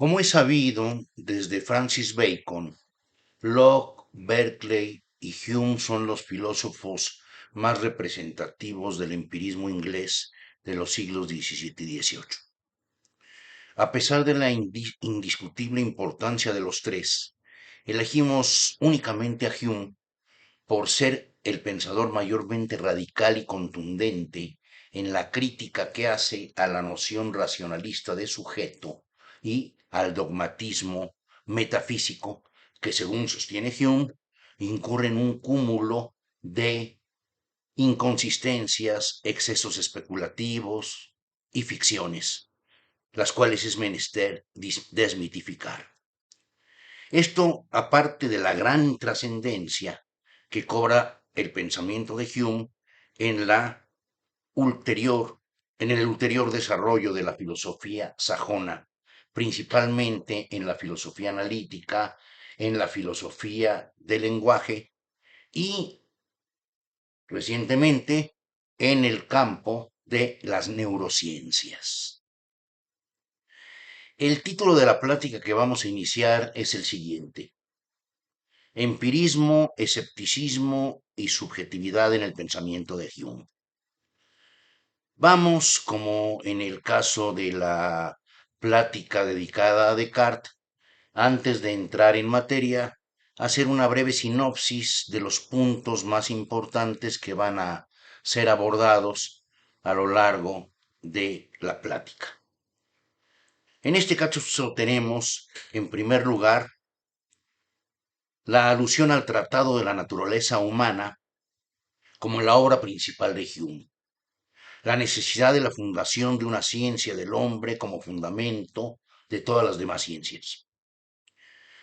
Como es sabido, desde Francis Bacon, Locke, Berkeley y Hume son los filósofos más representativos del empirismo inglés de los siglos XVII y XVIII. A pesar de la indiscutible importancia de los tres, elegimos únicamente a Hume por ser el pensador mayormente radical y contundente en la crítica que hace a la noción racionalista de sujeto y al dogmatismo metafísico que, según sostiene Hume, incurre en un cúmulo de inconsistencias, excesos especulativos y ficciones, las cuales es menester desmitificar. Esto, aparte de la gran trascendencia que cobra el pensamiento de Hume en la ulterior, en el ulterior desarrollo de la filosofía sajona, principalmente en la filosofía analítica, en la filosofía del lenguaje y recientemente en el campo de las neurociencias. El título de la plática que vamos a iniciar es el siguiente: Empirismo, escepticismo y subjetividad en el pensamiento de Hume. Vamos, como en el caso de la plática dedicada a Descartes, antes de entrar en materia, a hacer una breve sinopsis de los puntos más importantes que van a ser abordados a lo largo de la plática. En este caso tenemos, en primer lugar, la alusión al Tratado de la Naturaleza Humana como la obra principal de Hume, la necesidad de la fundación de una ciencia del hombre como fundamento de todas las demás ciencias.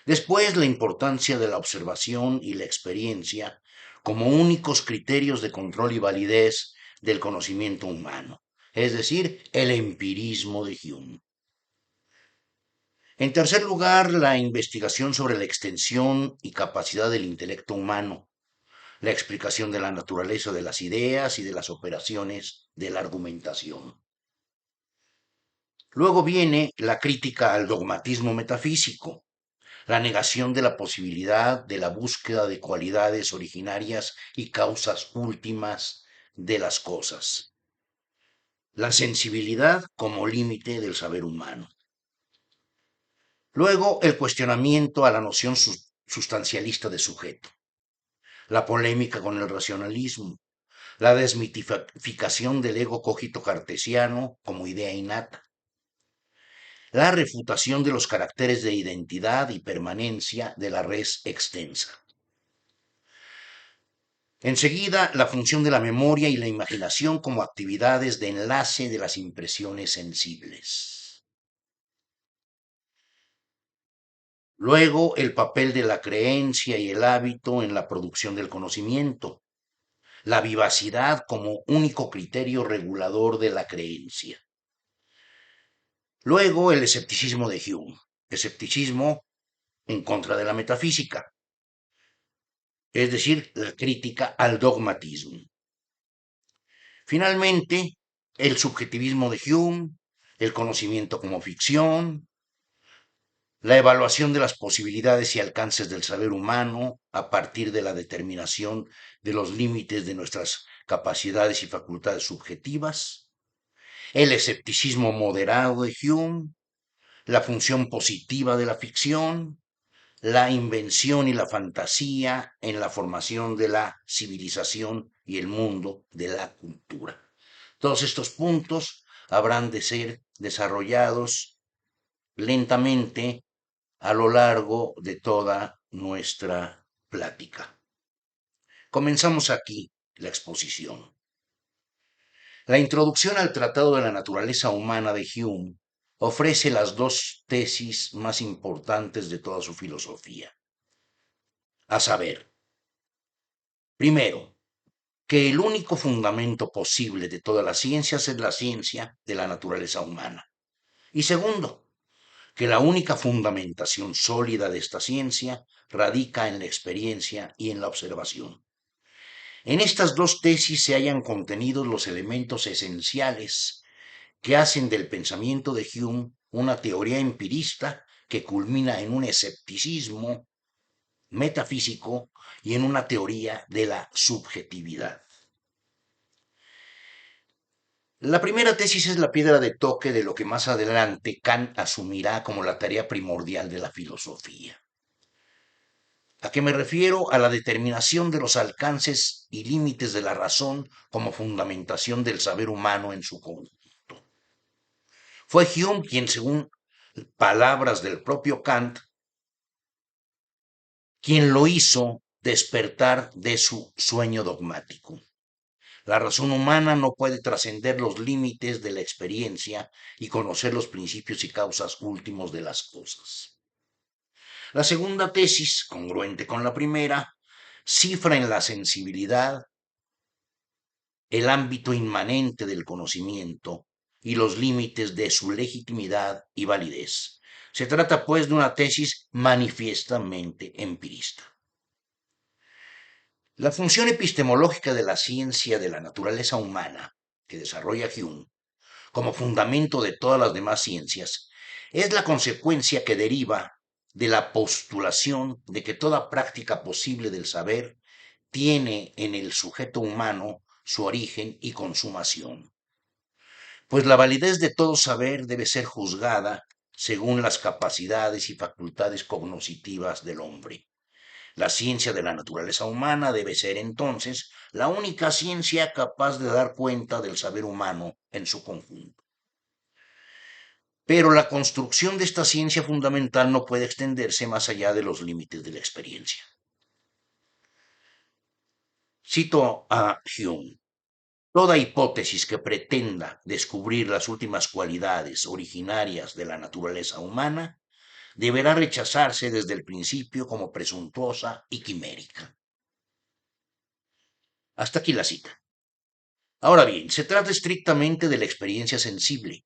Después, la importancia de la observación y la experiencia como únicos criterios de control y validez del conocimiento humano, es decir, el empirismo de Hume. En tercer lugar, la investigación sobre la extensión y capacidad del intelecto humano, la explicación de la naturaleza de las ideas y de las operaciones de la argumentación. Luego viene la crítica al dogmatismo metafísico, la negación de la posibilidad de la búsqueda de cualidades originarias y causas últimas de las cosas, la sensibilidad como límite del saber humano. Luego, el cuestionamiento a la noción sustancialista de sujeto, la polémica con el racionalismo, la desmitificación del ego cogito cartesiano como idea innata, la refutación de los caracteres de identidad y permanencia de la res extensa. Enseguida, la función de la memoria y la imaginación como actividades de enlace de las impresiones sensibles. Luego, el papel de la creencia y el hábito en la producción del conocimiento, la vivacidad como único criterio regulador de la creencia. Luego, el escepticismo de Hume, escepticismo en contra de la metafísica, es decir, la crítica al dogmatismo. Finalmente, el subjetivismo de Hume, el conocimiento como ficción, la evaluación de las posibilidades y alcances del saber humano a partir de la determinación de los límites de nuestras capacidades y facultades subjetivas, el escepticismo moderado de Hume, la función positiva de la ficción, la invención y la fantasía en la formación de la civilización y el mundo de la cultura. Todos estos puntos habrán de ser desarrollados lentamente a lo largo de toda nuestra plática. Comenzamos aquí la exposición. La introducción al Tratado de la Naturaleza Humana de Hume ofrece las dos tesis más importantes de toda su filosofía. A saber, primero, que el único fundamento posible de todas las ciencias es la ciencia de la naturaleza humana. Y segundo, que la única fundamentación sólida de esta ciencia radica en la experiencia y en la observación. En estas dos tesis se hallan contenidos los elementos esenciales que hacen del pensamiento de Hume una teoría empirista que culmina en un escepticismo metafísico y en una teoría de la subjetividad. La primera tesis es la piedra de toque de lo que más adelante Kant asumirá como la tarea primordial de la filosofía. ¿A qué me refiero? A la determinación de los alcances y límites de la razón como fundamentación del saber humano en su conjunto. Fue Hume quien, según palabras del propio Kant, quien lo hizo despertar de su sueño dogmático. La razón humana no puede trascender los límites de la experiencia y conocer los principios y causas últimos de las cosas. La segunda tesis, congruente con la primera, cifra en la sensibilidad el ámbito inmanente del conocimiento y los límites de su legitimidad y validez. Se trata, pues, de una tesis manifiestamente empirista. La función epistemológica de la ciencia de la naturaleza humana, que desarrolla Hume, como fundamento de todas las demás ciencias, es la consecuencia que deriva de la postulación de que toda práctica posible del saber tiene en el sujeto humano su origen y consumación. Pues la validez de todo saber debe ser juzgada según las capacidades y facultades cognoscitivas del hombre. La ciencia de la naturaleza humana debe ser entonces la única ciencia capaz de dar cuenta del saber humano en su conjunto. Pero la construcción de esta ciencia fundamental no puede extenderse más allá de los límites de la experiencia. Cito a Hume. Toda hipótesis que pretenda descubrir las últimas cualidades originarias de la naturaleza humana deberá rechazarse desde el principio como presuntuosa y quimérica. Hasta aquí la cita. Ahora bien, se trata estrictamente de la experiencia sensible,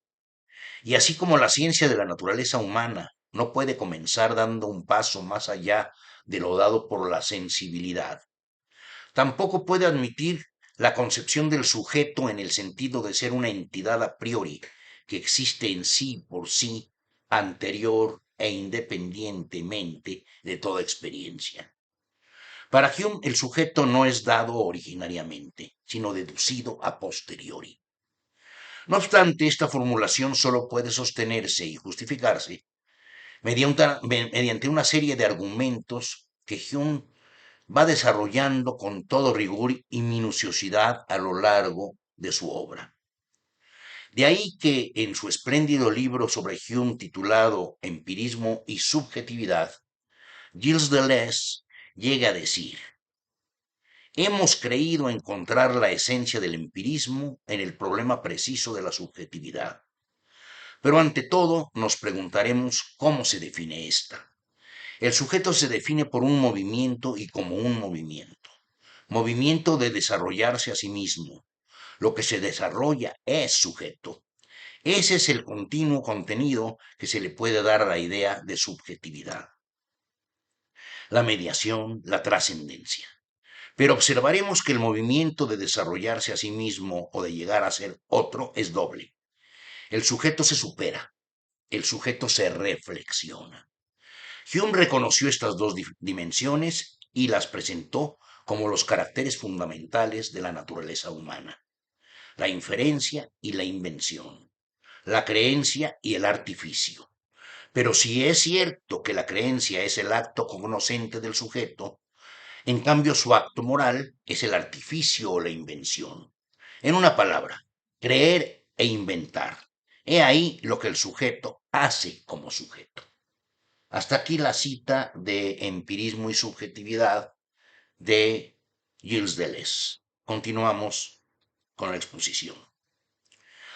y así como la ciencia de la naturaleza humana no puede comenzar dando un paso más allá de lo dado por la sensibilidad, tampoco puede admitir la concepción del sujeto en el sentido de ser una entidad a priori que existe en sí por sí, anterior e independientemente de toda experiencia. Para Hume, el sujeto no es dado originariamente, sino deducido a posteriori. No obstante, esta formulación solo puede sostenerse y justificarse mediante una serie de argumentos que Hume va desarrollando con todo rigor y minuciosidad a lo largo de su obra. De ahí que en su espléndido libro sobre Hume titulado Empirismo y Subjetividad, Gilles Deleuze llega a decir: hemos creído encontrar la esencia del empirismo en el problema preciso de la subjetividad. Pero ante todo nos preguntaremos cómo se define esta. El sujeto se define por un movimiento y como un movimiento. Movimiento de desarrollarse a sí mismo. Lo que se desarrolla es sujeto. Ese es el continuo contenido que se le puede dar a la idea de subjetividad. La mediación, la trascendencia. Pero observaremos que el movimiento de desarrollarse a sí mismo o de llegar a ser otro es doble. El sujeto se supera, el sujeto se reflexiona. Hume reconoció estas dos dimensiones y las presentó como los caracteres fundamentales de la naturaleza humana: la inferencia y la invención, la creencia y el artificio. Pero si es cierto que la creencia es el acto cognoscente del sujeto, en cambio su acto moral es el artificio o la invención. En una palabra, creer e inventar. He ahí lo que el sujeto hace como sujeto. Hasta aquí la cita de Empirismo y Subjetividad de Gilles Deleuze. Continuamos con la exposición.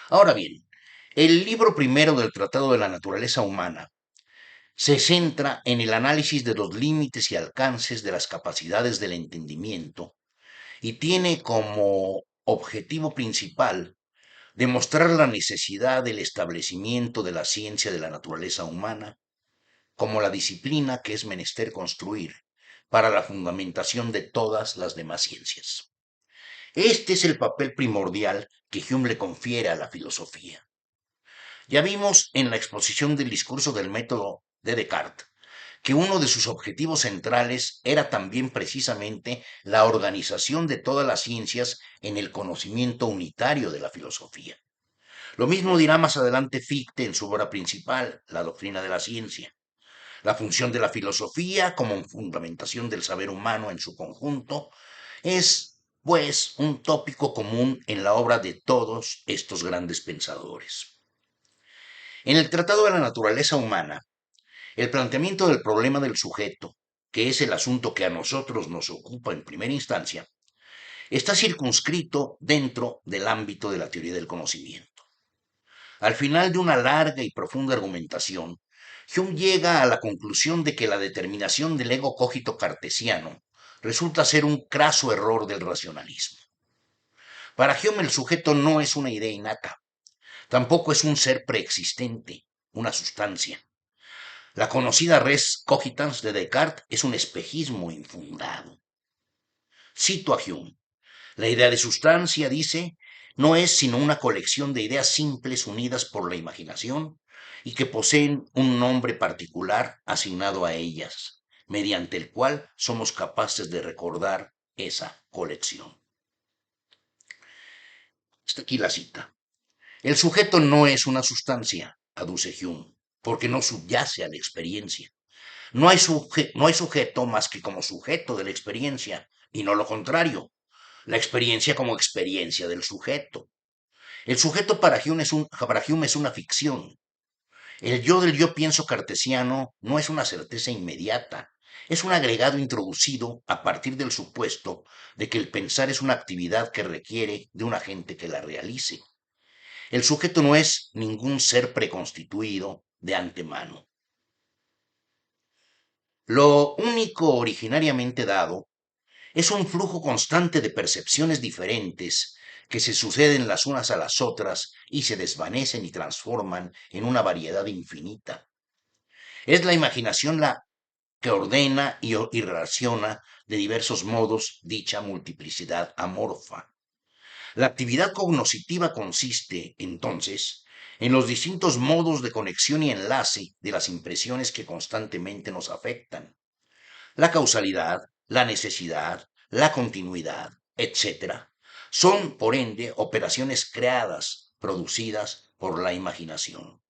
Ahora bien, el libro primero del Tratado de la Naturaleza Humana se centra en el análisis de los límites y alcances de las capacidades del entendimiento y tiene como objetivo principal demostrar la necesidad del establecimiento de la ciencia de la naturaleza humana como la disciplina que es menester construir para la fundamentación de todas las demás ciencias. Este es el papel primordial que Hume le confiere a la filosofía. Ya vimos en la exposición del discurso del método de Descartes, que uno de sus objetivos centrales era también precisamente la organización de todas las ciencias en el conocimiento unitario de la filosofía. Lo mismo dirá más adelante Fichte en su obra principal, La doctrina de la ciencia. La función de la filosofía como fundamentación del saber humano en su conjunto es, pues, un tópico común en la obra de todos estos grandes pensadores. En el Tratado de la Naturaleza Humana, el planteamiento del problema del sujeto, que es el asunto que a nosotros nos ocupa en primera instancia, está circunscrito dentro del ámbito de la teoría del conocimiento. Al final de una larga y profunda argumentación, Hume llega a la conclusión de que la determinación del ego cogito cartesiano resulta ser un craso error del racionalismo. Para Hume el sujeto no es una idea innata, tampoco es un ser preexistente, una sustancia. La conocida res cogitans de Descartes es un espejismo infundado. Cito a Hume. La idea de sustancia, dice, no es sino una colección de ideas simples unidas por la imaginación y que poseen un nombre particular asignado a ellas, mediante el cual somos capaces de recordar esa colección. Hasta aquí la cita. El sujeto no es una sustancia, aduce Hume, porque no subyace a la experiencia. No hay sujeto más que como sujeto de la experiencia, y no lo contrario, la experiencia como experiencia del sujeto. El sujeto para Hume es una ficción. El yo del yo pienso cartesiano no es una certeza inmediata, es un agregado introducido a partir del supuesto de que el pensar es una actividad que requiere de un agente que la realice. El sujeto no es ningún ser preconstituido de antemano. Lo único originariamente dado es un flujo constante de percepciones diferentes que se suceden las unas a las otras y se desvanecen y transforman en una variedad infinita. Es la imaginación la que ordena y relaciona de diversos modos dicha multiplicidad amorfa. La actividad cognoscitiva consiste, entonces, en los distintos modos de conexión y enlace de las impresiones que constantemente nos afectan. La causalidad, la necesidad, la continuidad, etc., son, por ende, operaciones creadas, producidas por la imaginación.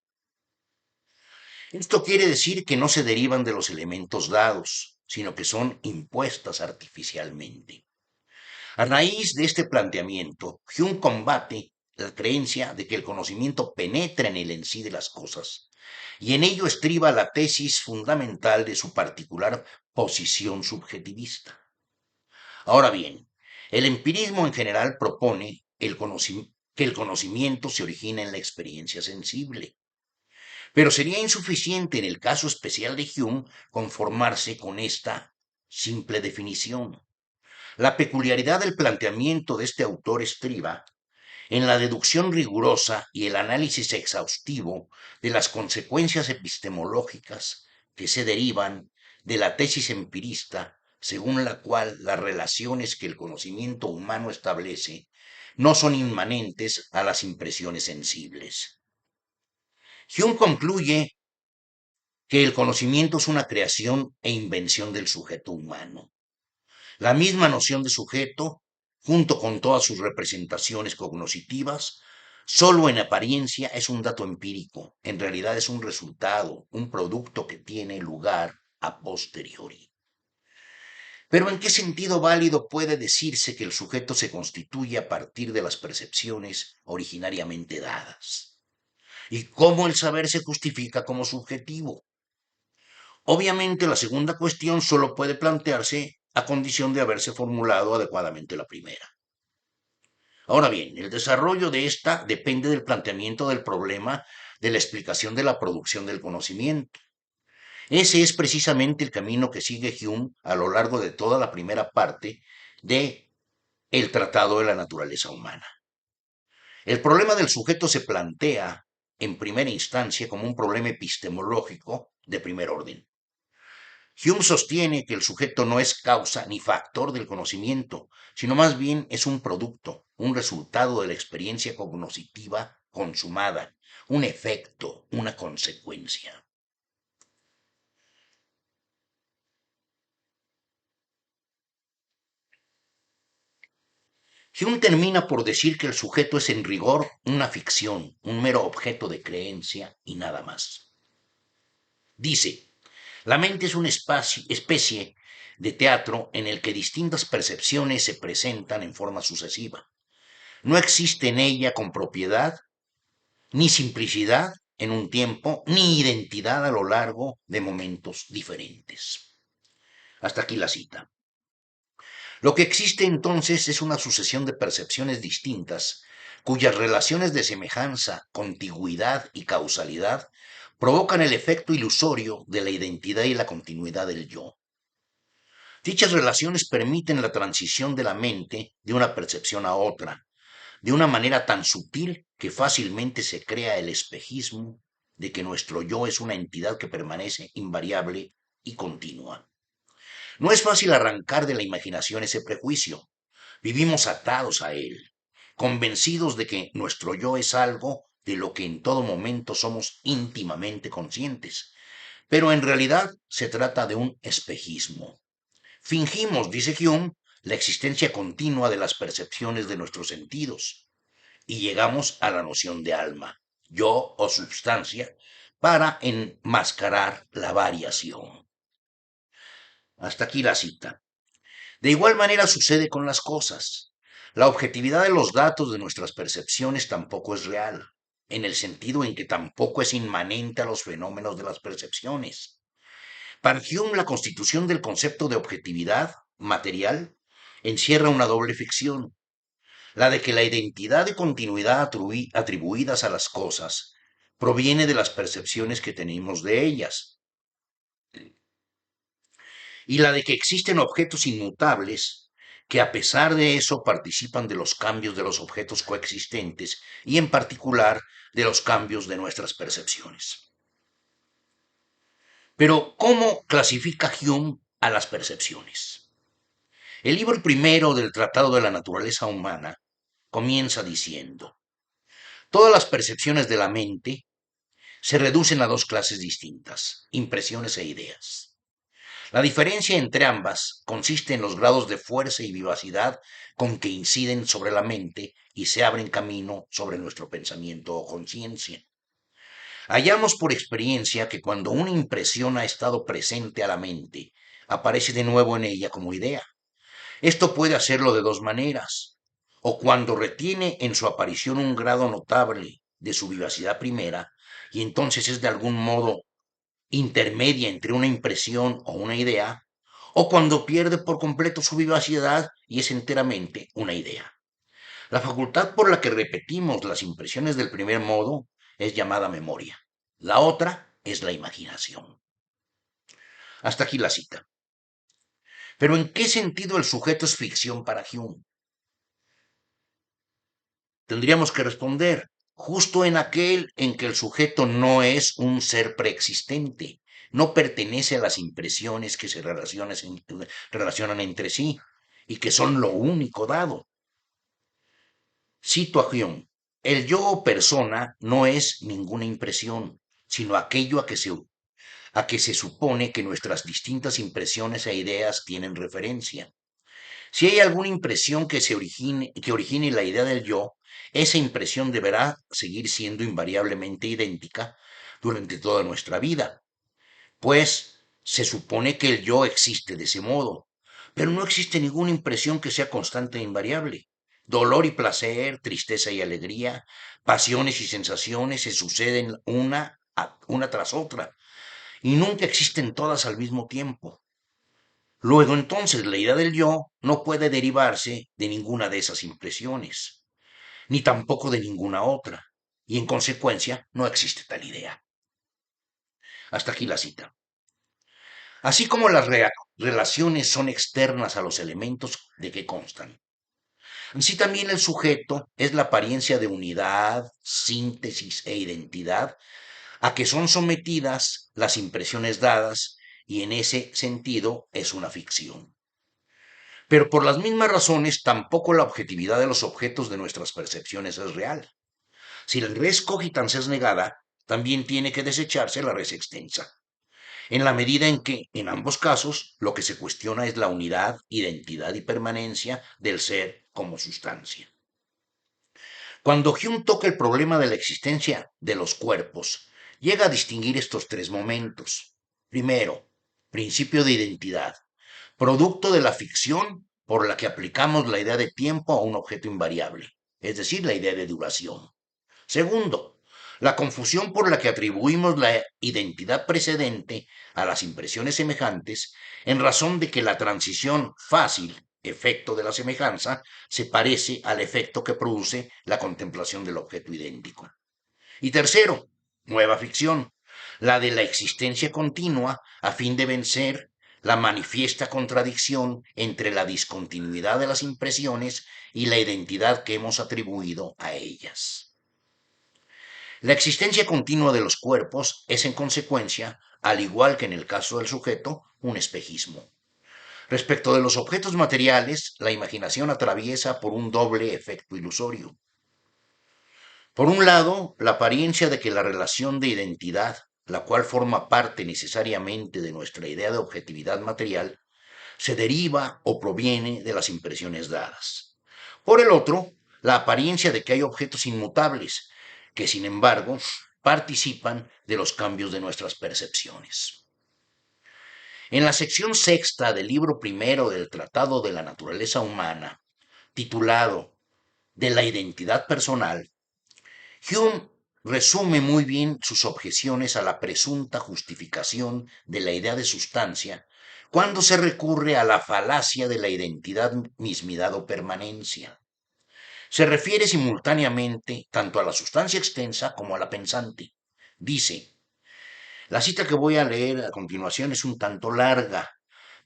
Esto quiere decir que no se derivan de los elementos dados, sino que son impuestas artificialmente. A raíz de este planteamiento, Hume combate la creencia de que el conocimiento penetra en el en sí de las cosas, y en ello estriba la tesis fundamental de su particular posición subjetivista. Ahora bien, el empirismo en general propone que el conocimiento se origina en la experiencia sensible, pero sería insuficiente en el caso especial de Hume conformarse con esta simple definición. La peculiaridad del planteamiento de este autor estriba en la deducción rigurosa y el análisis exhaustivo de las consecuencias epistemológicas que se derivan de la tesis empirista, según la cual las relaciones que el conocimiento humano establece no son inmanentes a las impresiones sensibles. Hume concluye que el conocimiento es una creación e invención del sujeto humano. La misma noción de sujeto, junto con todas sus representaciones cognoscitivas, solo en apariencia es un dato empírico, en realidad es un resultado, un producto que tiene lugar a posteriori. Pero ¿en qué sentido válido puede decirse que el sujeto se constituye a partir de las percepciones originariamente dadas? ¿Y cómo el saber se justifica como subjetivo? Obviamente la segunda cuestión solo puede plantearse a condición de haberse formulado adecuadamente la primera. Ahora bien, el desarrollo de esta depende del planteamiento del problema de la explicación de la producción del conocimiento. Ese es precisamente el camino que sigue Hume a lo largo de toda la primera parte de el Tratado de la Naturaleza Humana. El problema del sujeto se plantea en primera instancia como un problema epistemológico de primer orden. Hume sostiene que el sujeto no es causa ni factor del conocimiento, sino más bien es un producto, un resultado de la experiencia cognoscitiva consumada, un efecto, una consecuencia. Hume termina por decir que el sujeto es en rigor una ficción, un mero objeto de creencia y nada más. Dice, la mente es una especie de teatro en el que distintas percepciones se presentan en forma sucesiva. No existe en ella con propiedad, ni simplicidad en un tiempo, ni identidad a lo largo de momentos diferentes. Hasta aquí la cita. Lo que existe entonces es una sucesión de percepciones distintas, cuyas relaciones de semejanza, contigüidad y causalidad provocan el efecto ilusorio de la identidad y la continuidad del yo. Dichas relaciones permiten la transición de la mente de una percepción a otra, de una manera tan sutil que fácilmente se crea el espejismo de que nuestro yo es una entidad que permanece invariable y continua. No es fácil arrancar de la imaginación ese prejuicio. Vivimos atados a él, convencidos de que nuestro yo es algo de lo que en todo momento somos íntimamente conscientes. Pero en realidad se trata de un espejismo. Fingimos, dice Hume, la existencia continua de las percepciones de nuestros sentidos y llegamos a la noción de alma, yo o substancia, para enmascarar la variación. Hasta aquí la cita. De igual manera sucede con las cosas. La objetividad de los datos de nuestras percepciones tampoco es real, en el sentido en que tampoco es inmanente a los fenómenos de las percepciones. Para Hume, la constitución del concepto de objetividad material encierra una doble ficción, la de que la identidad y continuidad atribuidas a las cosas proviene de las percepciones que tenemos de ellas, y la de que existen objetos inmutables que a pesar de eso participan de los cambios de los objetos coexistentes y en particular de los cambios de nuestras percepciones. Pero, ¿cómo clasifica Hume a las percepciones? El libro primero del Tratado de la Naturaleza Humana comienza diciendo, todas las percepciones de la mente se reducen a dos clases distintas, impresiones e ideas. La diferencia entre ambas consiste en los grados de fuerza y vivacidad con que inciden sobre la mente y se abren camino sobre nuestro pensamiento o conciencia. Hallamos por experiencia que cuando una impresión ha estado presente a la mente, aparece de nuevo en ella como idea. Esto puede hacerlo de dos maneras, o cuando retiene en su aparición un grado notable de su vivacidad primera, y entonces es de algún modo intermedia entre una impresión o una idea, o cuando pierde por completo su vivacidad y es enteramente una idea. La facultad por la que repetimos las impresiones del primer modo es llamada memoria. La otra es la imaginación. Hasta aquí la cita. Pero ¿en qué sentido el sujeto es ficción para Hume? Tendríamos que responder, justo en aquel en que el sujeto no es un ser preexistente, no pertenece a las impresiones que se relacionan entre sí y que son lo único dado. Cito a Hume, el yo o persona no es ninguna impresión, sino aquello a que se supone que nuestras distintas impresiones e ideas tienen referencia. Si hay alguna impresión que origine la idea del yo, esa impresión deberá seguir siendo invariablemente idéntica durante toda nuestra vida, pues se supone que el yo existe de ese modo, pero no existe ninguna impresión que sea constante e invariable. Dolor y placer, tristeza y alegría, pasiones y sensaciones se suceden una tras otra y nunca existen todas al mismo tiempo. Luego entonces la idea del yo no puede derivarse de ninguna de esas impresiones, ni tampoco de ninguna otra, y en consecuencia no existe tal idea. Hasta aquí la cita. Así como las relaciones son externas a los elementos de que constan, así también el sujeto es la apariencia de unidad, síntesis e identidad a que son sometidas las impresiones dadas y en ese sentido es una ficción. Pero por las mismas razones, tampoco la objetividad de los objetos de nuestras percepciones es real. Si la res cogitans es negada, también tiene que desecharse la res extensa, en la medida en que, en ambos casos, lo que se cuestiona es la unidad, identidad y permanencia del ser como sustancia. Cuando Hume toca el problema de la existencia de los cuerpos, llega a distinguir estos tres momentos. Primero, principio de identidad, producto de la ficción por la que aplicamos la idea de tiempo a un objeto invariable, es decir, la idea de duración. Segundo, la confusión por la que atribuimos la identidad precedente a las impresiones semejantes en razón de que la transición fácil, efecto de la semejanza, se parece al efecto que produce la contemplación del objeto idéntico. Y tercero, nueva ficción, la de la existencia continua a fin de vencer la manifiesta contradicción entre la discontinuidad de las impresiones y la identidad que hemos atribuido a ellas. La existencia continua de los cuerpos es, en consecuencia, al igual que en el caso del sujeto, un espejismo. Respecto de los objetos materiales, la imaginación atraviesa por un doble efecto ilusorio. Por un lado, la apariencia de que la relación de identidad, la cual forma parte necesariamente de nuestra idea de objetividad material, se deriva o proviene de las impresiones dadas. Por el otro, la apariencia de que hay objetos inmutables, que sin embargo participan de los cambios de nuestras percepciones. En la sección sexta del libro primero del Tratado de la Naturaleza Humana, titulado De la identidad personal, Hume resume muy bien sus objeciones a la presunta justificación de la idea de sustancia cuando se recurre a la falacia de la identidad, mismidad o permanencia. Se refiere simultáneamente tanto a la sustancia extensa como a la pensante. Dice, la cita que voy a leer a continuación es un tanto larga,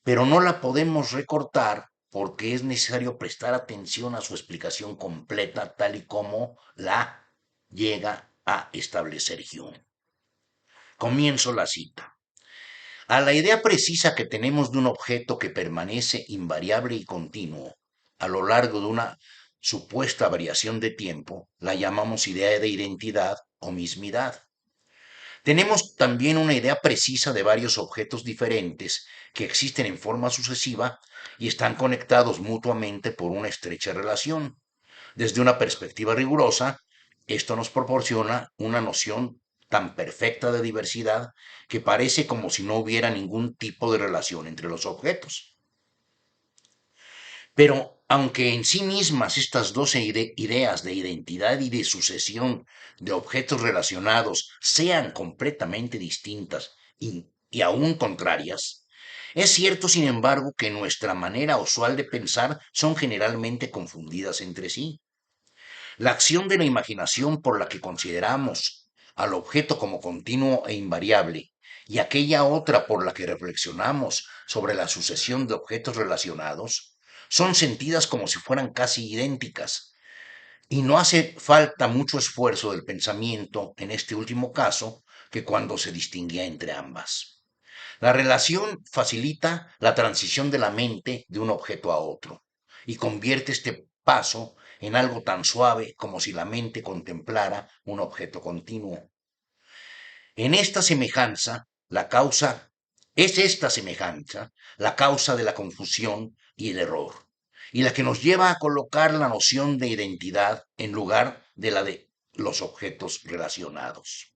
pero no la podemos recortar porque es necesario prestar atención a su explicación completa tal y como la llega a establecer Hume. Comienzo la cita. A la idea precisa que tenemos de un objeto que permanece invariable y continuo a lo largo de una supuesta variación de tiempo, la llamamos idea de identidad o mismidad. Tenemos también una idea precisa de varios objetos diferentes que existen en forma sucesiva y están conectados mutuamente por una estrecha relación. Desde una perspectiva rigurosa, esto nos proporciona una noción tan perfecta de diversidad que parece como si no hubiera ningún tipo de relación entre los objetos. Pero aunque en sí mismas estas dos ideas de identidad y de sucesión de objetos relacionados sean completamente distintas y aún contrarias, es cierto, sin embargo, que nuestra manera usual de pensar son generalmente confundidas entre sí. La acción de la imaginación por la que consideramos al objeto como continuo e invariable y aquella otra por la que reflexionamos sobre la sucesión de objetos relacionados son sentidas como si fueran casi idénticas, y no hace falta mucho esfuerzo del pensamiento en este último caso que cuando se distinguía entre ambas. La relación facilita la transición de la mente de un objeto a otro y convierte este paso en algo tan suave como si la mente contemplara un objeto continuo. En esta semejanza, la causa, es esta semejanza la causa de la confusión y el error, y la que nos lleva a colocar la noción de identidad en lugar de la de los objetos relacionados.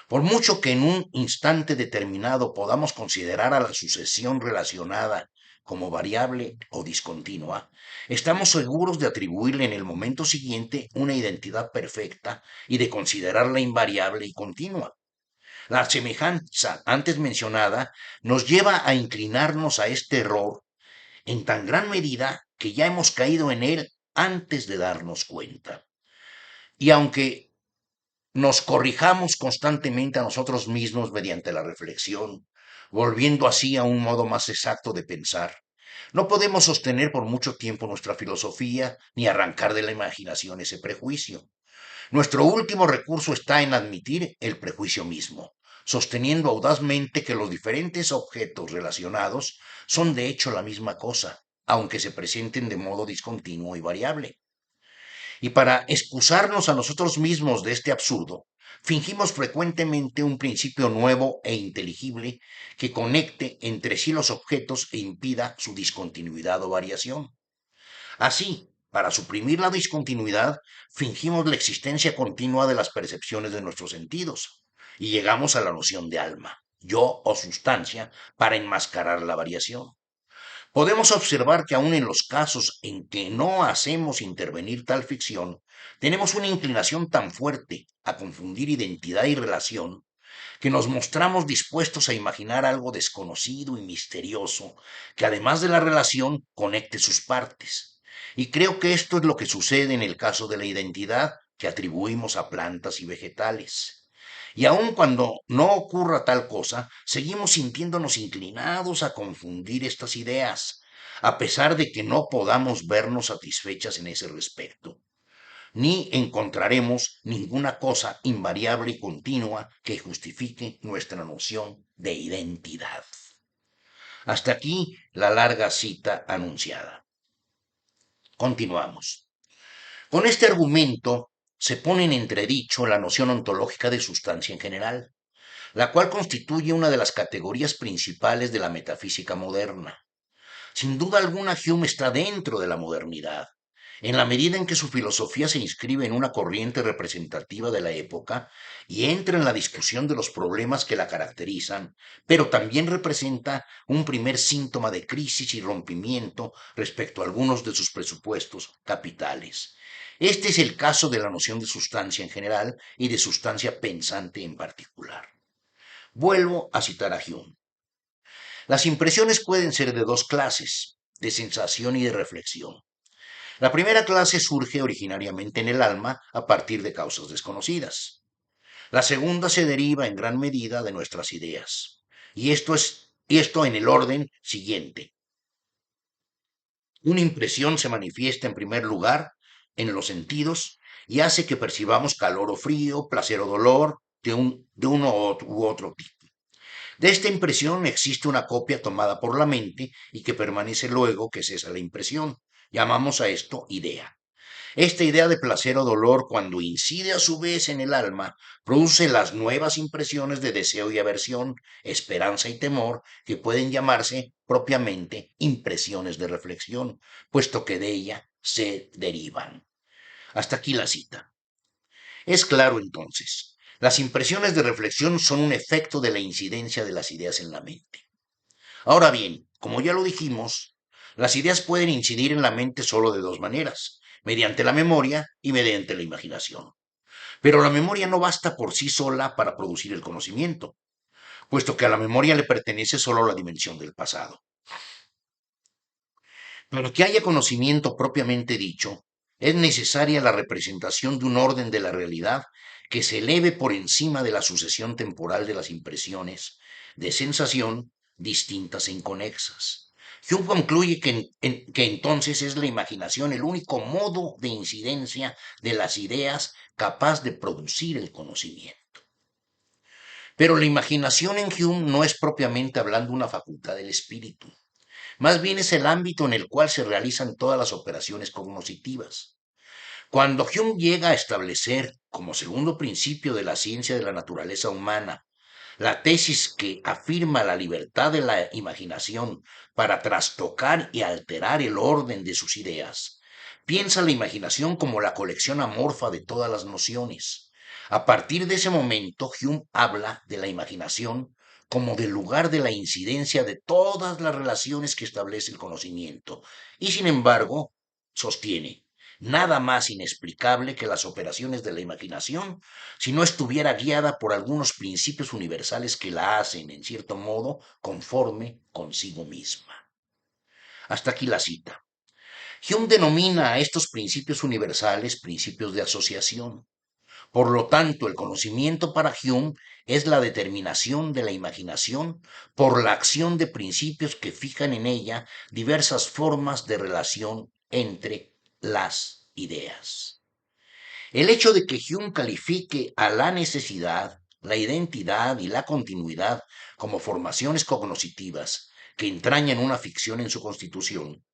Por mucho que en un instante determinado podamos considerar a la sucesión relacionada como variable o discontinua, estamos seguros de atribuirle en el momento siguiente una identidad perfecta y de considerarla invariable y continua. La semejanza antes mencionada nos lleva a inclinarnos a este error en tan gran medida que ya hemos caído en él antes de darnos cuenta. Y aunque nos corrijamos constantemente a nosotros mismos mediante la reflexión, volviendo así a un modo más exacto de pensar, no podemos sostener por mucho tiempo nuestra filosofía ni arrancar de la imaginación ese prejuicio. Nuestro último recurso está en admitir el prejuicio mismo, sosteniendo audazmente que los diferentes objetos relacionados son de hecho la misma cosa, aunque se presenten de modo discontinuo y variable. Y para excusarnos a nosotros mismos de este absurdo, fingimos frecuentemente un principio nuevo e inteligible que conecte entre sí los objetos e impida su discontinuidad o variación. Así, Para suprimir la discontinuidad, fingimos la existencia continua de las percepciones de nuestros sentidos y llegamos a la noción de alma, yo o sustancia, para enmascarar la variación. Podemos observar que aun en los casos en que no hacemos intervenir tal ficción, tenemos una inclinación tan fuerte a confundir identidad y relación que nos mostramos dispuestos a imaginar algo desconocido y misterioso que además de la relación conecte sus partes. Y creo que esto es lo que sucede en el caso de la identidad que atribuimos a plantas y vegetales. Y aun cuando no ocurra tal cosa, seguimos sintiéndonos inclinados a confundir estas ideas, a pesar de que no podamos vernos satisfechas en ese respecto, ni encontraremos ninguna cosa invariable y continua que justifique nuestra noción de identidad. Hasta aquí la larga cita anunciada. Continuamos. Con este argumento se pone en entredicho la noción ontológica de sustancia en general, la cual constituye una de las categorías principales de la metafísica moderna. Sin duda alguna, Hume está dentro de la modernidad, en la medida en que su filosofía se inscribe en una corriente representativa de la época y entra en la discusión de los problemas que la caracterizan, pero también representa un primer síntoma de crisis y rompimiento respecto a algunos de sus presupuestos capitales. Este es el caso de la noción de sustancia en general y de sustancia pensante en particular. Vuelvo a citar a Hume. Las impresiones pueden ser de dos clases, de sensación y de reflexión. La primera clase surge originariamente en el alma a partir de causas desconocidas. La segunda se deriva en gran medida de nuestras ideas. Y esto en el orden siguiente. Una impresión se manifiesta en primer lugar en los sentidos y hace que percibamos calor o frío, placer o dolor de uno u otro tipo. De esta impresión existe una copia tomada por la mente y que permanece luego que cesa la impresión. Llamamos a esto idea. Esta idea de placer o dolor, cuando incide a su vez en el alma, produce las nuevas impresiones de deseo y aversión, esperanza y temor, que pueden llamarse propiamente impresiones de reflexión, puesto que de ella se derivan. Hasta aquí la cita. Es claro entonces, las impresiones de reflexión son un efecto de la incidencia de las ideas en la mente. Ahora bien, como ya lo dijimos, las ideas pueden incidir en la mente solo de dos maneras, mediante la memoria y mediante la imaginación. Pero la memoria no basta por sí sola para producir el conocimiento, puesto que a la memoria le pertenece solo la dimensión del pasado. Para que haya conocimiento propiamente dicho, es necesaria la representación de un orden de la realidad que se eleve por encima de la sucesión temporal de las impresiones de sensación distintas e inconexas. Hume concluye que entonces es la imaginación el único modo de incidencia de las ideas capaz de producir el conocimiento. Pero la imaginación en Hume no es propiamente hablando una facultad del espíritu. Más bien es el ámbito en el cual se realizan todas las operaciones cognitivas. Cuando Hume llega a establecer, como segundo principio de la ciencia de la naturaleza humana, la tesis que afirma la libertad de la imaginación para trastocar y alterar el orden de sus ideas, piensa la imaginación como la colección amorfa de todas las nociones. A partir de ese momento, Hume habla de la imaginación como del lugar de la incidencia de todas las relaciones que establece el conocimiento, y sin embargo, sostiene, nada más inexplicable que las operaciones de la imaginación si no estuviera guiada por algunos principios universales que la hacen, en cierto modo, conforme consigo misma. Hasta aquí la cita. Hume denomina a estos principios universales principios de asociación. Por lo tanto, el conocimiento para Hume es la determinación de la imaginación por la acción de principios que fijan en ella diversas formas de relación entre las ideas. El hecho de que Hume califique a la necesidad, la identidad y la continuidad como formaciones cognitivas que entrañan una ficción en su constitución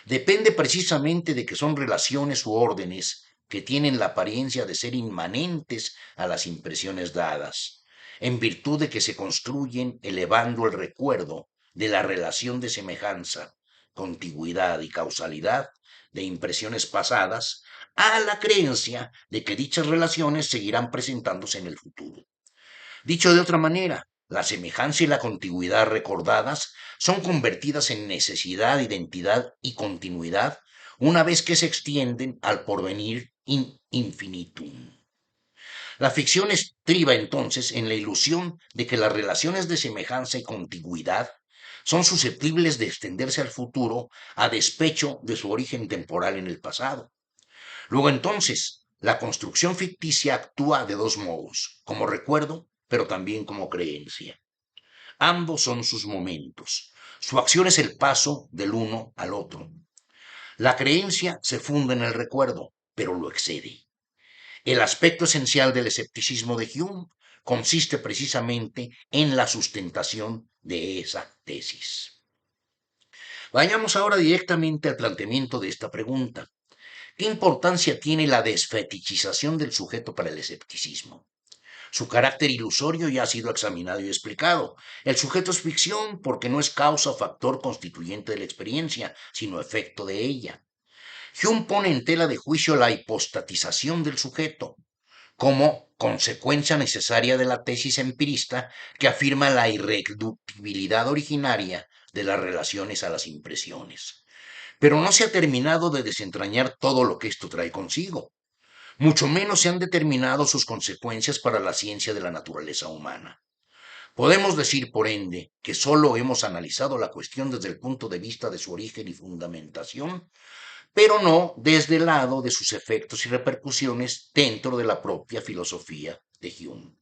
depende precisamente de que son relaciones u órdenes que tienen la apariencia de ser inmanentes a las impresiones dadas, en virtud de que se construyen elevando el recuerdo de la relación de semejanza contigüidad y causalidad de impresiones pasadas a la creencia de que dichas relaciones seguirán presentándose en el futuro. Dicho de otra manera, la semejanza y la contigüidad recordadas son convertidas en necesidad, identidad y continuidad una vez que se extienden al porvenir in infinitum. La ficción estriba entonces en la ilusión de que las relaciones de semejanza y contigüidad son susceptibles de extenderse al futuro a despecho de su origen temporal en el pasado. Luego entonces, la construcción ficticia actúa de dos modos, como recuerdo, pero también como creencia. Ambos son sus momentos. Su acción es el paso del uno al otro. La creencia se funda en el recuerdo, pero lo excede. El aspecto esencial del escepticismo de Hume consiste precisamente en la sustentación de esa tesis. Vayamos ahora directamente al planteamiento de esta pregunta. ¿Qué importancia tiene la desfetichización del sujeto para el escepticismo? Su carácter ilusorio ya ha sido examinado y explicado. El sujeto es ficción porque no es causa o factor constituyente de la experiencia, sino efecto de ella. Hume pone en tela de juicio la hipostatización del sujeto como consecuencia necesaria de la tesis empirista que afirma la irreductibilidad originaria de las relaciones a las impresiones. Pero no se ha terminado de desentrañar todo lo que esto trae consigo. Mucho menos se han determinado sus consecuencias para la ciencia de la naturaleza humana. Podemos decir, por ende, que solo hemos analizado la cuestión desde el punto de vista de su origen y fundamentación, pero no desde el lado de sus efectos y repercusiones dentro de la propia filosofía de Hume.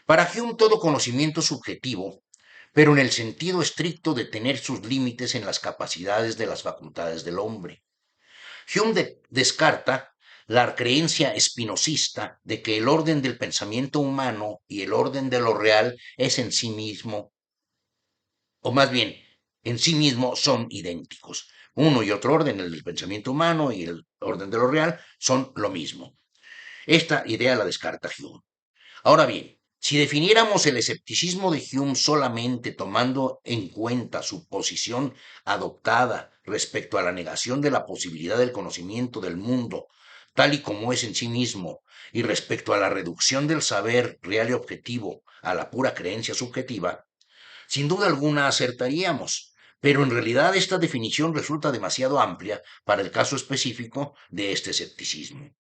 Para Hume todo conocimiento es subjetivo, pero en el sentido estricto de tener sus límites en las capacidades de las facultades del hombre. Hume descarta la creencia espinosista de que el orden del pensamiento humano y el orden de lo real es en sí mismo, o más bien, en sí mismo son idénticos. Uno y otro orden, el del pensamiento humano y el orden de lo real, son lo mismo. Esta idea la descarta Hume. Ahora bien, si definiéramos el escepticismo de Hume solamente tomando en cuenta su posición adoptada respecto a la negación de la posibilidad del conocimiento del mundo tal y como es en sí mismo, y respecto a la reducción del saber real y objetivo a la pura creencia subjetiva, sin duda alguna acertaríamos, pero en realidad esta definición resulta demasiado amplia para el caso específico de este escepticismo.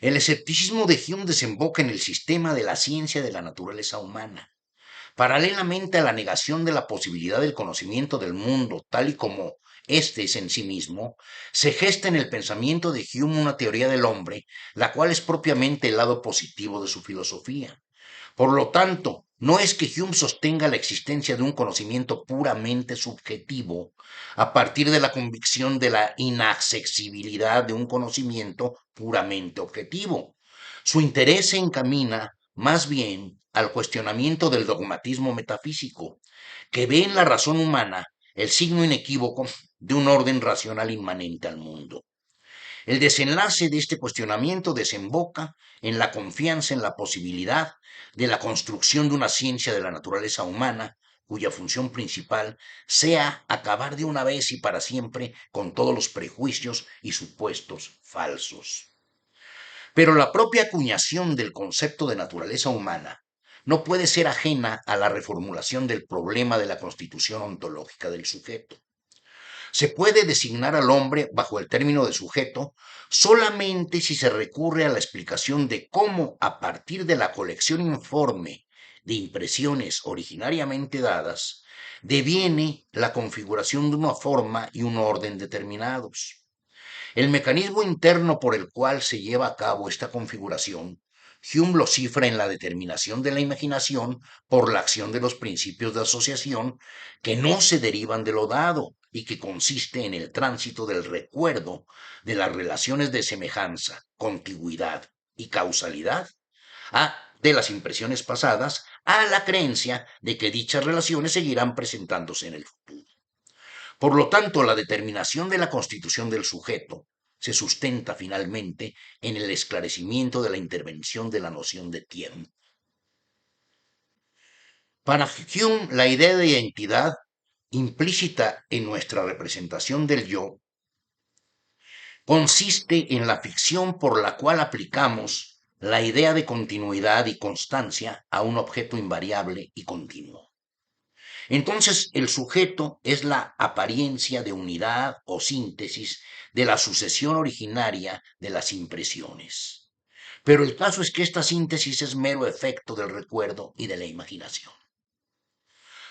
El escepticismo de Hume desemboca en el sistema de la ciencia de la naturaleza humana. Paralelamente a la negación de la posibilidad del conocimiento del mundo tal y como éste es en sí mismo, se gesta en el pensamiento de Hume una teoría del hombre, la cual es propiamente el lado positivo de su filosofía. Por lo tanto, no es que Hume sostenga la existencia de un conocimiento puramente subjetivo a partir de la convicción de la inaccesibilidad de un conocimiento puramente objetivo. Su interés se encamina más bien al cuestionamiento del dogmatismo metafísico, que ve en la razón humana el signo inequívoco de un orden racional inmanente al mundo. El desenlace de este cuestionamiento desemboca en la confianza en la posibilidad de la construcción de una ciencia de la naturaleza humana cuya función principal sea acabar de una vez y para siempre con todos los prejuicios y supuestos falsos. Pero la propia acuñación del concepto de naturaleza humana no puede ser ajena a la reformulación del problema de la constitución ontológica del sujeto. Se puede designar al hombre bajo el término de sujeto solamente si se recurre a la explicación de cómo, a partir de la colección informe de impresiones originariamente dadas, deviene la configuración de una forma y un orden determinados. El mecanismo interno por el cual se lleva a cabo esta configuración, Hume lo cifra en la determinación de la imaginación por la acción de los principios de asociación que no se derivan de lo dado y que consiste en el tránsito del recuerdo de las relaciones de semejanza, contigüidad y causalidad de las impresiones pasadas a la creencia de que dichas relaciones seguirán presentándose en el futuro. Por lo tanto, la determinación de la constitución del sujeto se sustenta finalmente en el esclarecimiento de la intervención de la noción de tiempo. Para Hume, la idea de identidad implícita en nuestra representación del yo, consiste en la ficción por la cual aplicamos la idea de continuidad y constancia a un objeto invariable y continuo. Entonces, el sujeto es la apariencia de unidad o síntesis de la sucesión originaria de las impresiones. Pero el caso es que esta síntesis es mero efecto del recuerdo y de la imaginación.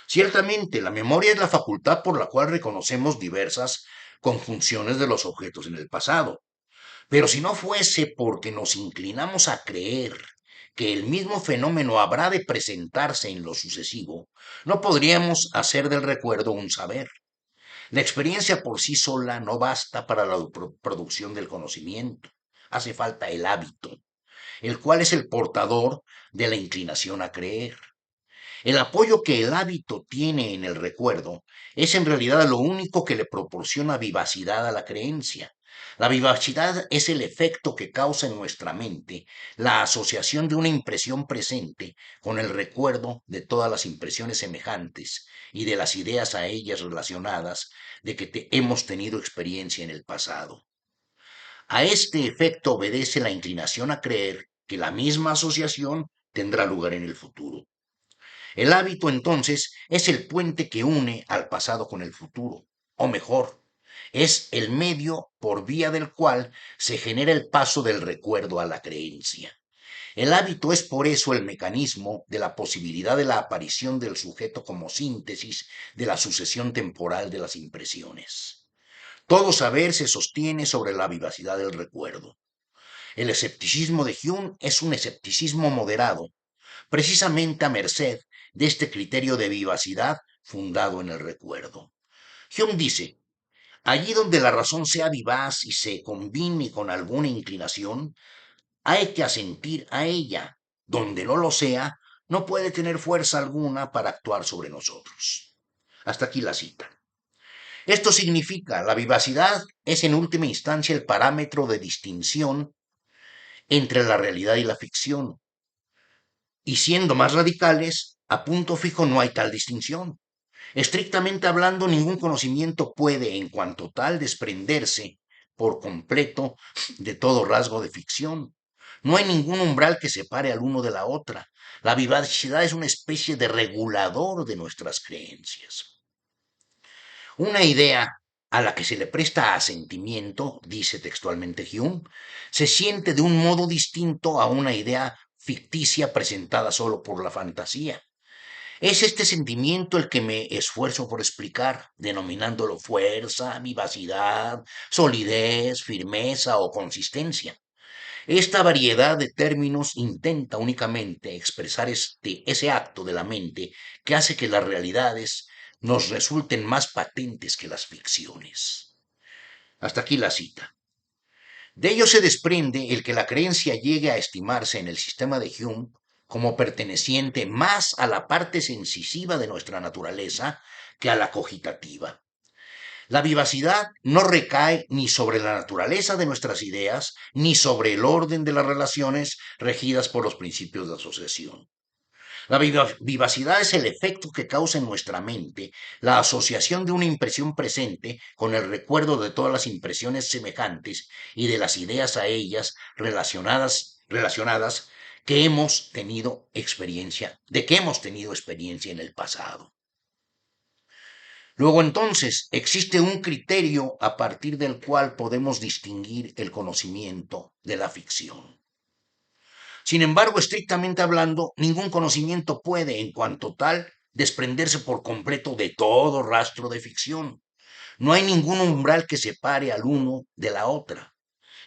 Ciertamente, la memoria es la facultad por la cual reconocemos diversas conjunciones de los objetos en el pasado. Pero si no fuese porque nos inclinamos a creer que el mismo fenómeno habrá de presentarse en lo sucesivo, no podríamos hacer del recuerdo un saber. La experiencia por sí sola no basta para la producción del conocimiento. Hace falta el hábito, el cual es el portador de la inclinación a creer. El apoyo que el hábito tiene en el recuerdo es en realidad lo único que le proporciona vivacidad a la creencia. La vivacidad es el efecto que causa en nuestra mente la asociación de una impresión presente con el recuerdo de todas las impresiones semejantes y de las ideas a ellas relacionadas de que hemos tenido experiencia en el pasado. A este efecto obedece la inclinación a creer que la misma asociación tendrá lugar en el futuro. El hábito, entonces, es el puente que une al pasado con el futuro, o mejor, es el medio por vía del cual se genera el paso del recuerdo a la creencia. El hábito es por eso el mecanismo de la posibilidad de la aparición del sujeto como síntesis de la sucesión temporal de las impresiones. Todo saber se sostiene sobre la vivacidad del recuerdo. El escepticismo de Hume es un escepticismo moderado, precisamente a merced de este criterio de vivacidad fundado en el recuerdo. Hume dice, allí donde la razón sea vivaz y se combine con alguna inclinación, hay que asentir a ella. Donde no lo sea, no puede tener fuerza alguna para actuar sobre nosotros. Hasta aquí la cita. Esto significa, la vivacidad es en última instancia el parámetro de distinción entre la realidad y la ficción. Y siendo más radicales, a punto fijo no hay tal distinción. Estrictamente hablando, ningún conocimiento puede, en cuanto tal, desprenderse por completo de todo rasgo de ficción. No hay ningún umbral que separe al uno de la otra. La vivacidad es una especie de regulador de nuestras creencias. Una idea a la que se le presta asentimiento, dice textualmente Hume, se siente de un modo distinto a una idea ficticia presentada solo por la fantasía. Es este sentimiento el que me esfuerzo por explicar, denominándolo fuerza, vivacidad, solidez, firmeza o consistencia. Esta variedad de términos intenta únicamente expresar ese acto de la mente que hace que las realidades nos resulten más patentes que las ficciones. Hasta aquí la cita. De ello se desprende el que la creencia llegue a estimarse en el sistema de Hume como perteneciente más a la parte sensiciva de nuestra naturaleza que a la cogitativa. La vivacidad no recae ni sobre la naturaleza de nuestras ideas, ni sobre el orden de las relaciones regidas por los principios de asociación. La vivacidad es el efecto que causa en nuestra mente la asociación de una impresión presente con el recuerdo de todas las impresiones semejantes y de las ideas a ellas relacionadas que hemos tenido experiencia, de que hemos tenido experiencia en el pasado. Luego entonces existe un criterio a partir del cual podemos distinguir el conocimiento de la ficción. Sin embargo, estrictamente hablando, ningún conocimiento puede, en cuanto tal, desprenderse por completo de todo rastro de ficción. No hay ningún umbral que separe al uno de la otra.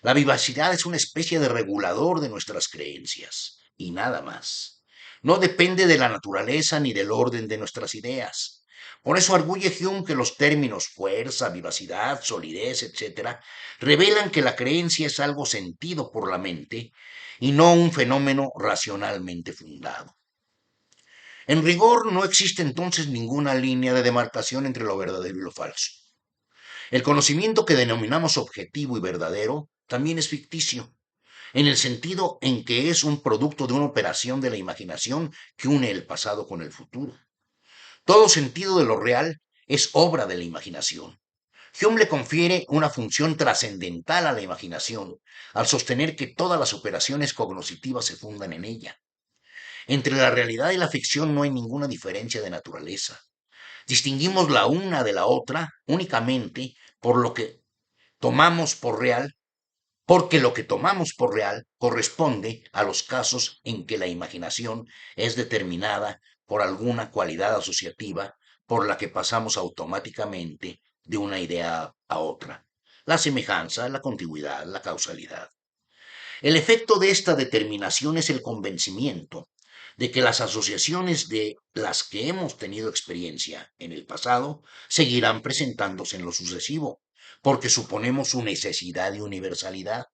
La vivacidad es una especie de regulador de nuestras creencias, y nada más. No depende de la naturaleza ni del orden de nuestras ideas. Por eso arguye Hume que los términos fuerza, vivacidad, solidez, etc., revelan que la creencia es algo sentido por la mente y no un fenómeno racionalmente fundado. En rigor, no existe entonces ninguna línea de demarcación entre lo verdadero y lo falso. El conocimiento que denominamos objetivo y verdadero también es ficticio, en el sentido en que es un producto de una operación de la imaginación que une el pasado con el futuro. Todo sentido de lo real es obra de la imaginación. Hume le confiere una función trascendental a la imaginación, al sostener que todas las operaciones cognitivas se fundan en ella. Entre la realidad y la ficción no hay ninguna diferencia de naturaleza. Distinguimos la una de la otra únicamente por lo que tomamos por real, porque lo que tomamos por real corresponde a los casos en que la imaginación es determinada por alguna cualidad asociativa por la que pasamos automáticamente de una idea a otra. La semejanza, la contigüidad, la causalidad. El efecto de esta determinación es el convencimiento de que las asociaciones de las que hemos tenido experiencia en el pasado seguirán presentándose en lo sucesivo, porque suponemos su necesidad y universalidad.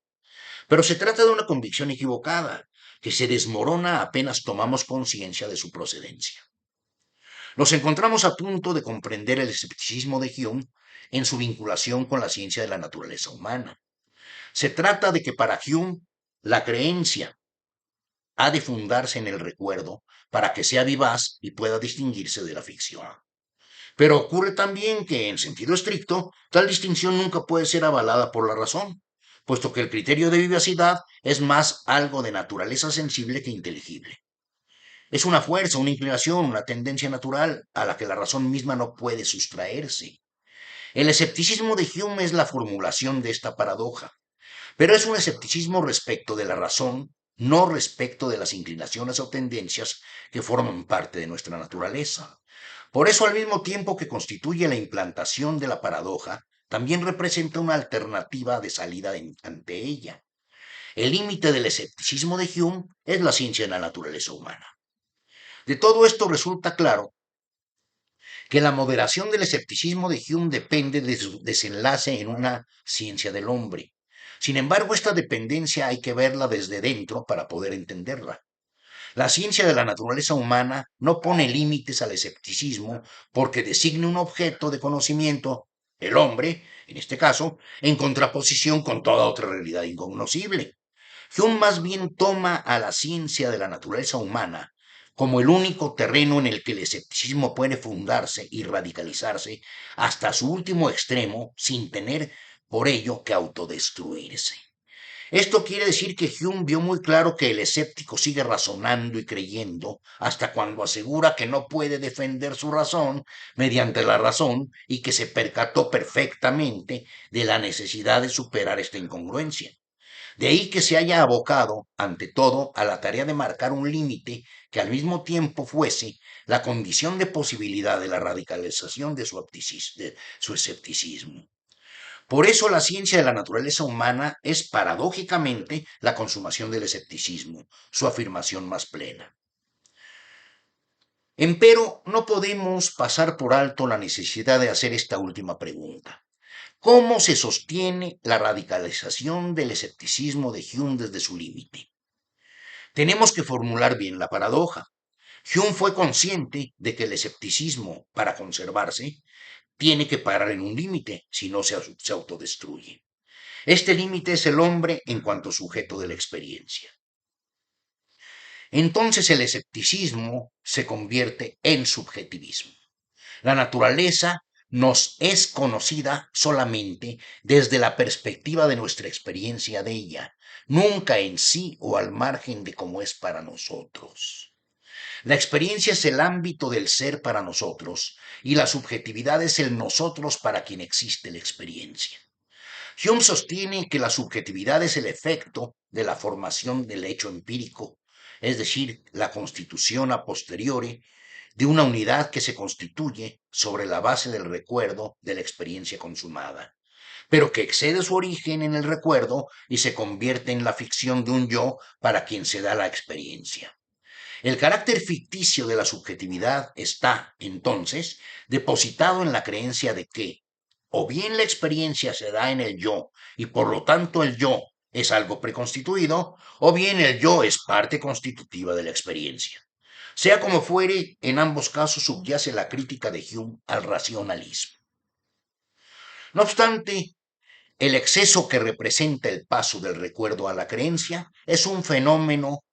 Pero se trata de una convicción equivocada, que se desmorona apenas tomamos conciencia de su procedencia. Nos encontramos a punto de comprender el escepticismo de Hume en su vinculación con la ciencia de la naturaleza humana. Se trata de que para Hume la creencia ha de fundarse en el recuerdo para que sea vivaz y pueda distinguirse de la ficción. Pero ocurre también que, en sentido estricto, tal distinción nunca puede ser avalada por la razón, puesto que el criterio de vivacidad es más algo de naturaleza sensible que inteligible. Es una fuerza, una inclinación, una tendencia natural a la que la razón misma no puede sustraerse. El escepticismo de Hume es la formulación de esta paradoja, pero es un escepticismo respecto de la razón, no respecto de las inclinaciones o tendencias que forman parte de nuestra naturaleza. Por eso, al mismo tiempo que constituye la implantación de la paradoja, también representa una alternativa de salida ante ella. El límite del escepticismo de Hume es la ciencia de la naturaleza humana. De todo esto resulta claro que la moderación del escepticismo de Hume depende de su desenlace en una ciencia del hombre. Sin embargo, esta dependencia hay que verla desde dentro para poder entenderla. La ciencia de la naturaleza humana no pone límites al escepticismo porque designe un objeto de conocimiento, el hombre, en este caso, en contraposición con toda otra realidad incognoscible. Hume más bien toma a la ciencia de la naturaleza humana como el único terreno en el que el escepticismo puede fundarse y radicalizarse hasta su último extremo sin tener por ello que autodestruirse. Esto quiere decir que Hume vio muy claro que el escéptico sigue razonando y creyendo hasta cuando asegura que no puede defender su razón mediante la razón y que se percató perfectamente de la necesidad de superar esta incongruencia. De ahí que se haya abocado, ante todo, a la tarea de marcar un límite que al mismo tiempo fuese la condición de posibilidad de la radicalización de su escepticismo. Por eso la ciencia de la naturaleza humana es paradójicamente la consumación del escepticismo, su afirmación más plena. Empero, no podemos pasar por alto la necesidad de hacer esta última pregunta. ¿Cómo se sostiene la radicalización del escepticismo de Hume desde su límite? Tenemos que formular bien la paradoja. Hume fue consciente de que el escepticismo, para conservarse, tiene que parar en un límite, si no se autodestruye. Este límite es el hombre en cuanto sujeto de la experiencia. Entonces el escepticismo se convierte en subjetivismo. La naturaleza nos es conocida solamente desde la perspectiva de nuestra experiencia de ella, nunca en sí o al margen de cómo es para nosotros. La experiencia es el ámbito del ser para nosotros y la subjetividad es el nosotros para quien existe la experiencia. Hume sostiene que la subjetividad es el efecto de la formación del hecho empírico, es decir, la constitución a posteriori de una unidad que se constituye sobre la base del recuerdo de la experiencia consumada, pero que excede su origen en el recuerdo y se convierte en la ficción de un yo para quien se da la experiencia. El carácter ficticio de la subjetividad está, entonces, depositado en la creencia de que, o bien la experiencia se da en el yo y por lo tanto el yo es algo preconstituido, o bien el yo es parte constitutiva de la experiencia. Sea como fuere, en ambos casos subyace la crítica de Hume al racionalismo. No obstante, el exceso que representa el paso del recuerdo a la creencia es un fenómeno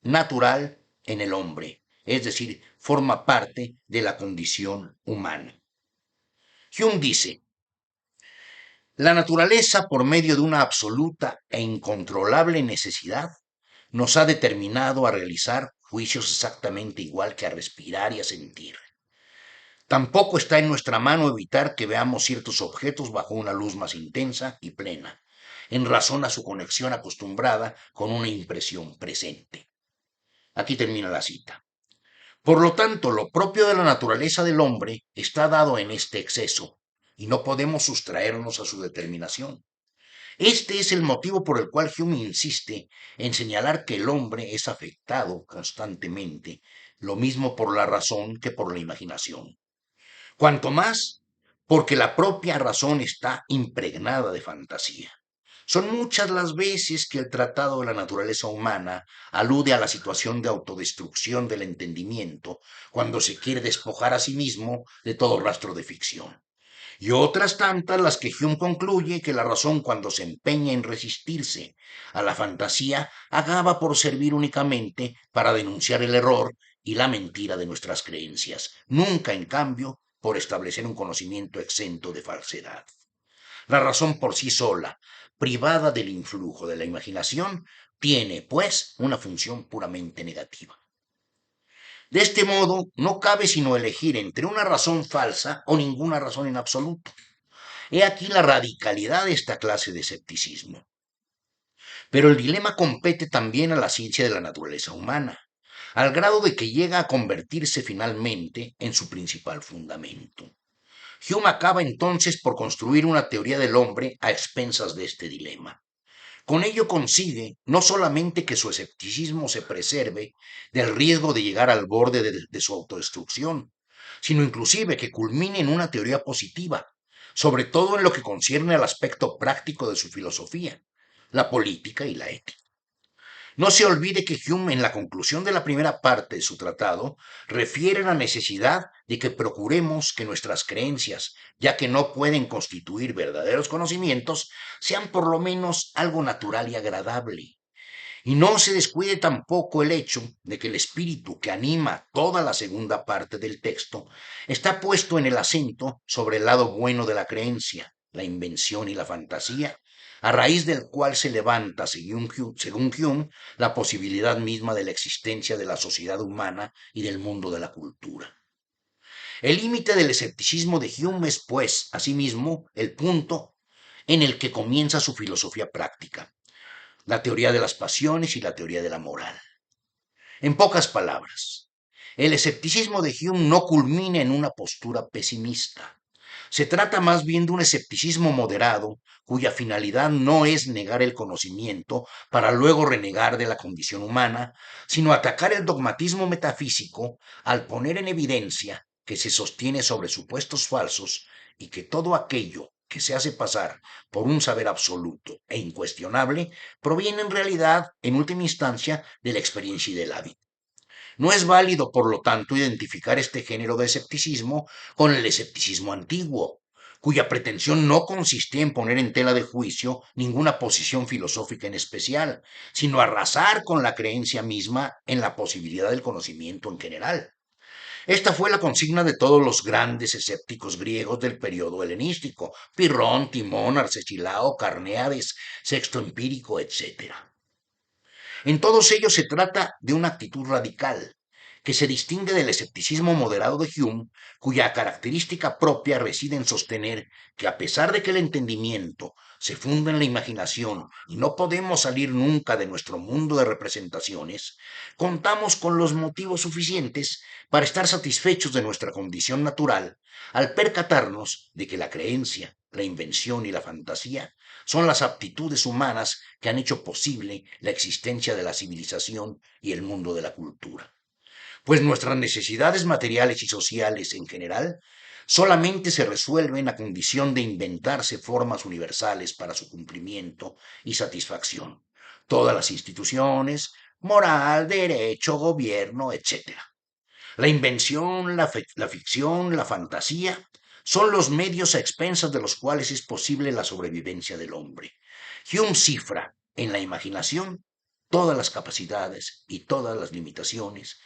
natural en el hombre, es decir, forma parte de la condición humana. Hume dice, la naturaleza, por medio de una absoluta e incontrolable necesidad, nos ha determinado a realizar juicios exactamente igual que a respirar y a sentir. Tampoco está en nuestra mano evitar que veamos ciertos objetos bajo una luz más intensa y plena, en razón a su conexión acostumbrada con una impresión presente. Aquí termina la cita. Por lo tanto, lo propio de la naturaleza del hombre está dado en este exceso, y no podemos sustraernos a su determinación. Este es el motivo por el cual Hume insiste en señalar que el hombre es afectado constantemente, lo mismo por la razón que por la imaginación. Cuanto más porque la propia razón está impregnada de fantasía. Son muchas las veces que el Tratado de la Naturaleza Humana alude a la situación de autodestrucción del entendimiento cuando se quiere despojar a sí mismo de todo rastro de ficción. Y otras tantas las que Hume concluye que la razón cuando se empeña en resistirse a la fantasía acaba por servir únicamente para denunciar el error y la mentira de nuestras creencias, nunca en cambio por establecer un conocimiento exento de falsedad. La razón por sí sola, privada del influjo de la imaginación, tiene, pues, una función puramente negativa. De este modo, no cabe sino elegir entre una razón falsa o ninguna razón en absoluto. He aquí la radicalidad de esta clase de escepticismo. Pero el dilema compete también a la ciencia de la naturaleza humana, al grado de que llega a convertirse finalmente en su principal fundamento. Hume acaba entonces por construir una teoría del hombre a expensas de este dilema. Con ello consigue no solamente que su escepticismo se preserve del riesgo de llegar al borde de su autodestrucción, sino inclusive que culmine en una teoría positiva, sobre todo en lo que concierne al aspecto práctico de su filosofía, la política y la ética. No se olvide que Hume, en la conclusión de la primera parte de su tratado, refiere la necesidad de que procuremos que nuestras creencias, ya que no pueden constituir verdaderos conocimientos, sean por lo menos algo natural y agradable. Y no se descuide tampoco el hecho de que el espíritu que anima toda la segunda parte del texto está puesto en el acento sobre el lado bueno de la creencia, la invención y la fantasía, a raíz del cual se levanta, según Hume, la posibilidad misma de la existencia de la sociedad humana y del mundo de la cultura. El límite del escepticismo de Hume es, pues, asimismo, el punto en el que comienza su filosofía práctica, la teoría de las pasiones y la teoría de la moral. En pocas palabras, el escepticismo de Hume no culmina en una postura pesimista. Se trata más bien de un escepticismo moderado, cuya finalidad no es negar el conocimiento para luego renegar de la condición humana, sino atacar el dogmatismo metafísico al poner en evidencia que se sostiene sobre supuestos falsos y que todo aquello que se hace pasar por un saber absoluto e incuestionable proviene en realidad, en última instancia, de la experiencia y del hábito. No es válido, por lo tanto, identificar este género de escepticismo con el escepticismo antiguo, cuya pretensión no consistía en poner en tela de juicio ninguna posición filosófica en especial, sino arrasar con la creencia misma en la posibilidad del conocimiento en general. Esta fue la consigna de todos los grandes escépticos griegos del periodo helenístico: Pirrón, Timón, Arcechilao, Carneades, Sexto Empírico, etc. En todos ellos se trata de una actitud radical, que se distingue del escepticismo moderado de Hume, cuya característica propia reside en sostener que, a pesar de que el entendimiento se funda en la imaginación y no podemos salir nunca de nuestro mundo de representaciones, contamos con los motivos suficientes para estar satisfechos de nuestra condición natural al percatarnos de que la creencia, la invención y la fantasía son las aptitudes humanas que han hecho posible la existencia de la civilización y el mundo de la cultura. Pues nuestras necesidades materiales y sociales en general solamente se resuelven a condición de inventarse formas universales para su cumplimiento y satisfacción. Todas las instituciones, moral, derecho, gobierno, etc. La invención, la ficción, la fantasía son los medios a expensas de los cuales es posible la sobrevivencia del hombre. Hume cifra en la imaginación todas las capacidades y todas las limitaciones